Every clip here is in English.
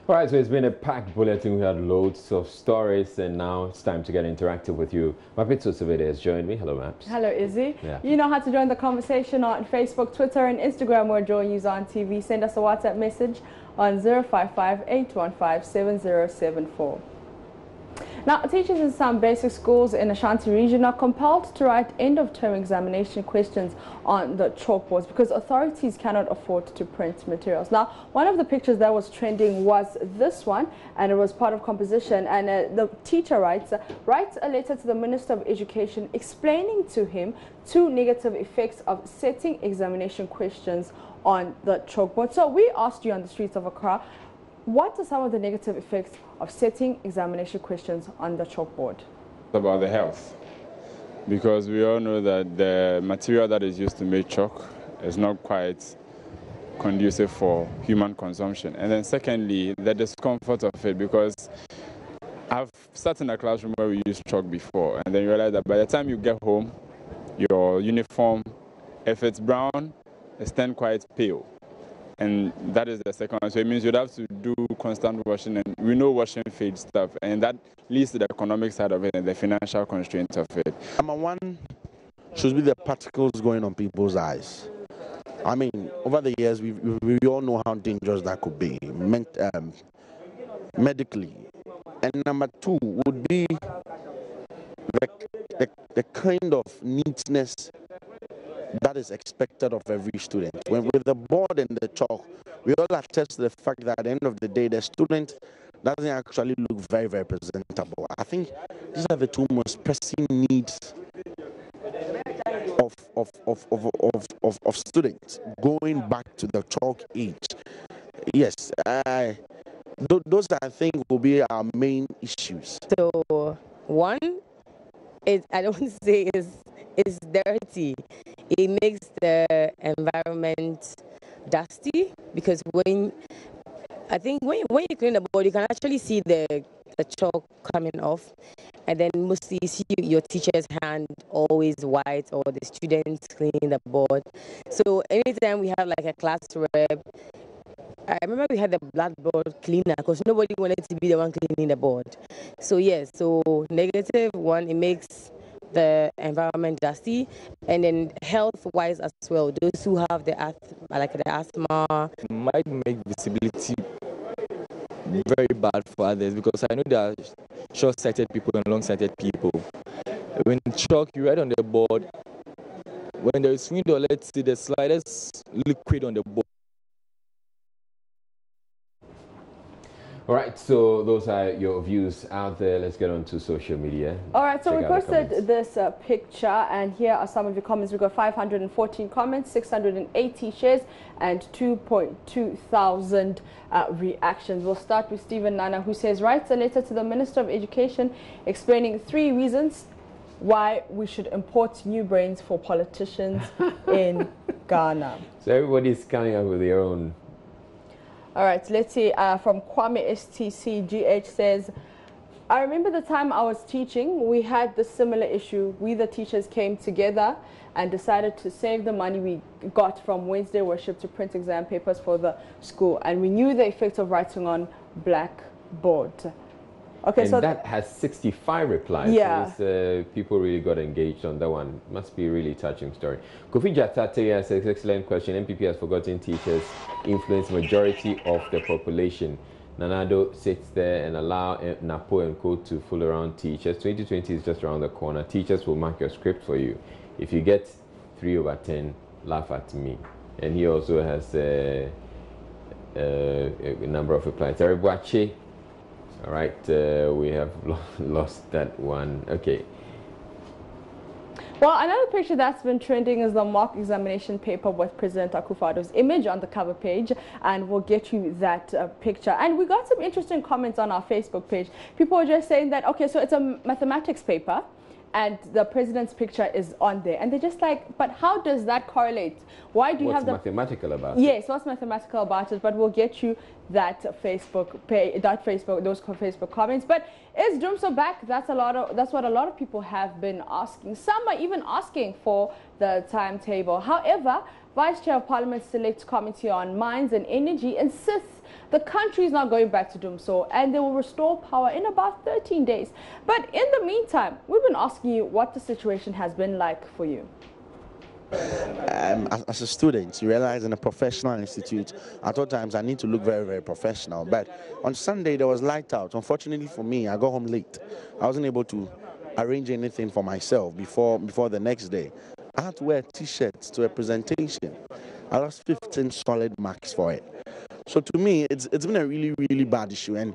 All right, so it's been a packed bulletin. We had loads of stories, and now it's time to get interactive with you. Mapito Savede has joined me. Hello, Maps. Hello, Izzy. Yeah. You know how to join the conversation on Facebook, Twitter, and Instagram. We're Joy News on TV. Send us a WhatsApp message on 055-815-7074. Now, teachers in some basic schools in Ashanti region are compelled to write end-of-term examination questions on the chalkboards because authorities cannot afford to print materials. Now, one of the pictures that was trending was this one, and it was part of composition. And the teacher writes a letter to the Minister of Education explaining to him 2 negative effects of setting examination questions on the chalkboard. So we asked you on the streets of Accra, what are some of the negative effects of setting examination questions on the chalkboard? About the health, because we all know that the material that is used to make chalk is not quite conducive for human consumption. And then secondly, the discomfort of it, because I've sat in a classroom where we used chalk before, and then you realize that by the time you get home, your uniform, if it's brown, it's turned quite pale. And that is the second one. So it means you'd have to do constant washing, and we know washing fades stuff, and that leads to the economic side of it and the financial constraints of it. Number one should be the particles going on people's eyes. I mean, over the years, we all know how dangerous that could be medically. And number 2 would be the kind of neatness that is expected of every student. When with the board and the chalk, we all attest to the fact that at the end of the day, the student doesn't actually look very, very presentable. I think these are the 2 most pressing needs of students going back to the chalk age. Yes, those I think will be our main issues. So one is, I don't want to say it's dirty. It makes the environment dusty, because when you clean the board, you can actually see the chalk coming off, and then mostly you see your teacher's hand always white, or the students cleaning the board. So anytime we have like a class rep, I remember we had the blackboard cleaner because nobody wanted to be the one cleaning the board. So yes, so negative one, it makes the environment dusty, and then health-wise as well. Those who have the asthma might make visibility very bad for others, because I know there are short-sighted people and long-sighted people. When chalk you write on the board, when there is window, let's see the slightest liquid on the board. All right, so those are your views out there. Let's get on to social media. All right, so we posted this picture, and here are some of your comments. We've got 514 comments, 680 shares, and 2.2 thousand reactions. We'll start with Stephen Nana, who says, writes a letter to the Minister of Education explaining 3 reasons why we should import new brains for politicians in Ghana. So everybody's coming up with their own. All right, let's see, from Kwame STCGH says, I remember the time I was teaching, we had the similar issue. We, the teachers, came together and decided to save the money we got from Wednesday worship to print exam papers for the school. And we knew the effect of writing on blackboard. Okay, and so that has 65 replies. Yeah. So people really got engaged on that one. Must be a really touching story. Kofi Jatate says, excellent question. MPP has forgotten teachers influence majority of the population. Nanado sits there and allow Napo and Co to fool around teachers. 2020 is just around the corner. Teachers will mark your script for you. If you get 3/10, laugh at me. And he also has a number of replies. Aribuache. All right, we have lost that one. Okay. Well, another picture that's been trending is the mock examination paper with President Akufo-Addo's image on the cover page, and we'll get you that picture. And we got some interesting comments on our Facebook page. People were just saying that, okay, so it's a mathematics paper, and the president's picture is on there, and they're just like, but how does that correlate? Why do you have the mathematical about it? Yes, what's mathematical about it? But we'll get you that Facebook page, those Facebook comments. But is Dumso back? That's what a lot of people have been asking. Some are even asking for the timetable. However, Vice Chair of Parliament's Select Committee on Mines and Energy, insists the country is not going back to Dumso and they will restore power in about 13 days. But in the meantime, we've been asking you what the situation has been like for you. As a student, you realize in a professional institute, at all times I need to look very, very professional. But on Sunday, there was light out. Unfortunately for me, I got home late. I wasn't able to arrange anything for myself before the next day. I had to wear T-shirts to a presentation. I lost 15 solid marks for it. So to me, it's been a really, really bad issue. And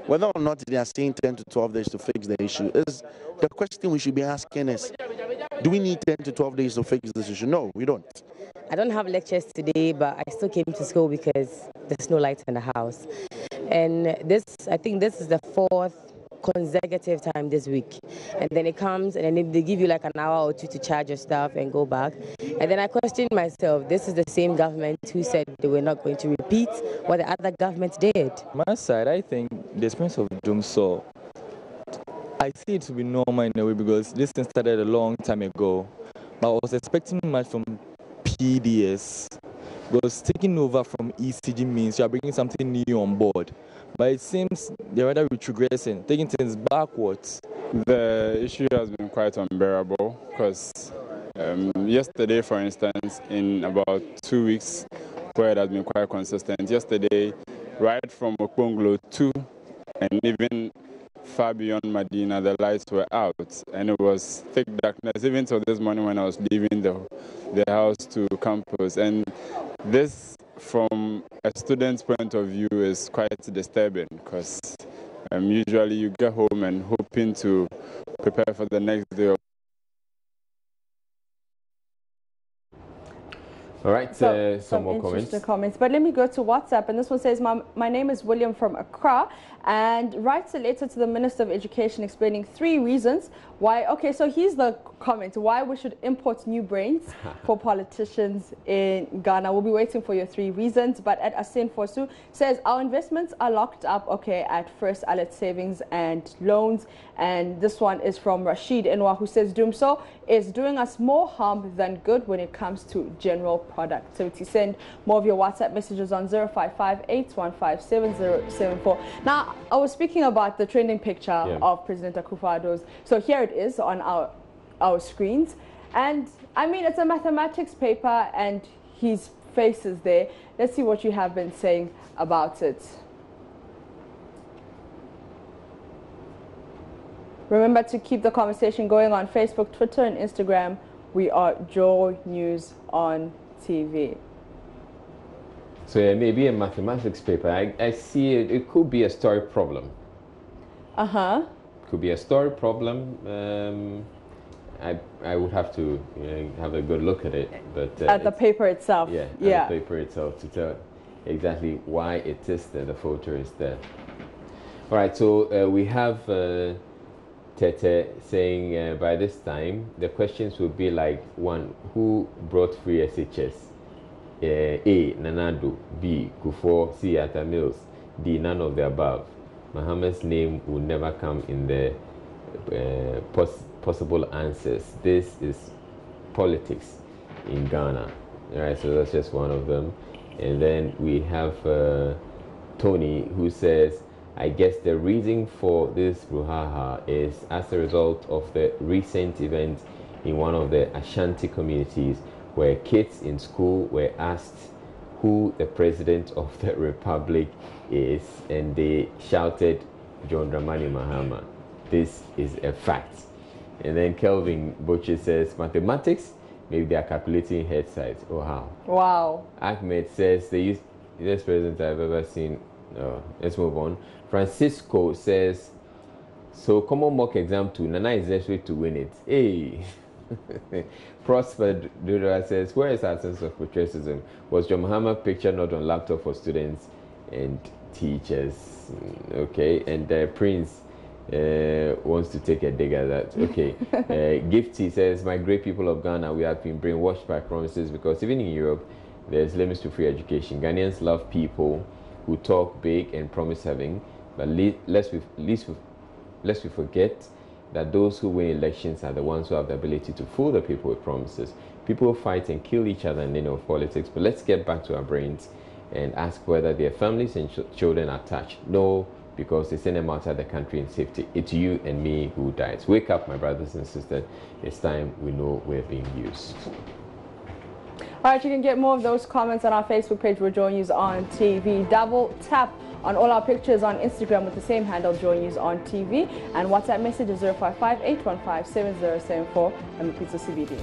whether or not they are saying 10 to 12 days to fix the issue, is the question we should be asking is, do we need 10 to 12 days to fix this issue? No, we don't. I don't have lectures today, but I still came to school because there's no light in the house. And I think this is the 4th consecutive time this week. And then it comes and then they give you like an hour or two to charge your stuff and go back. And then I questioned myself, this is the same government who said they were not going to repeat what the other government did. My side, I think the experience of Dumso, I see it to be normal in a way because this thing started a long time ago. But I was expecting much from PDS because taking over from ECG means you are bringing something new on board. But it seems they're rather retrogressing, taking things backwards. The issue has been quite unbearable because yesterday, for instance, in about 2 weeks, where it has been quite consistent. Yesterday, right from Okponglo 2 and even far beyond Medina, the lights were out and it was thick darkness, even till this morning when I was leaving the house to campus. And this, from a student's point of view, is quite disturbing because usually you get home and hoping to prepare for the next day. All right, so some more comments. But let me go to WhatsApp, and this one says, my name is William from Accra, and writes a letter to the Minister of Education explaining 3 reasons why. Okay, so here's the comment: why we should import new brains for politicians in Ghana. We'll be waiting for your 3 reasons. But at Asin Fosu says our investments are locked up, okay, at First Alert Savings and Loans. And this one is from Rashid Enwa, who says Dumso is doing us more harm than good when it comes to general productivity. Send more of your WhatsApp messages on 0558157074. Now, I was speaking about the trending picture of President Akufo-Addo's. So here it is on our screens. And I mean, it's a mathematics paper and his face is there. Let's see what you have been saying about it. Remember to keep the conversation going on Facebook, Twitter, and Instagram. We are Joy News on TV. So yeah, maybe a mathematics paper. I see it. It could be a story problem. Could be a story problem. I would have to have a good look at it. But at the paper itself. Yeah. At the paper itself to tell exactly why it is there. The photo is there. All right. So we have. Tete saying by this time the questions will be like: 1, who brought free SHS? A, Nanado. B, Kufuor. C, Atta Mills. D, none of the above. Mahama's name will never come in the possible answers. This is politics in Ghana. All right, so that's just one of them. And then we have Tony, who says, I guess the reason for this brouhaha is as a result of the recent event in one of the Ashanti communities where kids in school were asked who the president of the republic is, and they shouted John Dramani Mahama. This is a fact. And then Kelvin Butcher says, mathematics, maybe they are calculating head size. Oh, how? Wow. Ahmed says, the best president I've ever seen. Let's move on. Francisco says, so common mock exam 2, Nana is desperate to win it. Hey. Prosper Dura says, where is our sense of patriotism? Was John Mahama picture not on laptop for students and teachers? Okay. And Prince wants to take a dig at that. Okay. Gifty says, my great people of Ghana, we have been brainwashed by promises because even in Europe, there's limits to free education. Ghanaians love people who talk big and promise having, but lest we forget that those who win elections are the ones who have the ability to fool the people with promises. People fight and kill each other in the name of politics, but let's get back to our brains and ask whether their families and children are touched. No, because they send them outside the country in safety. It's you and me who dies. Wake up, my brothers and sisters. It's time we know we're being used. All right, you can get more of those comments on our Facebook page, we're Joy News on TV. Double tap on all our pictures on Instagram with the same handle, Joy News on TV. And WhatsApp message is 055-815-7074 and the Pizza CBD.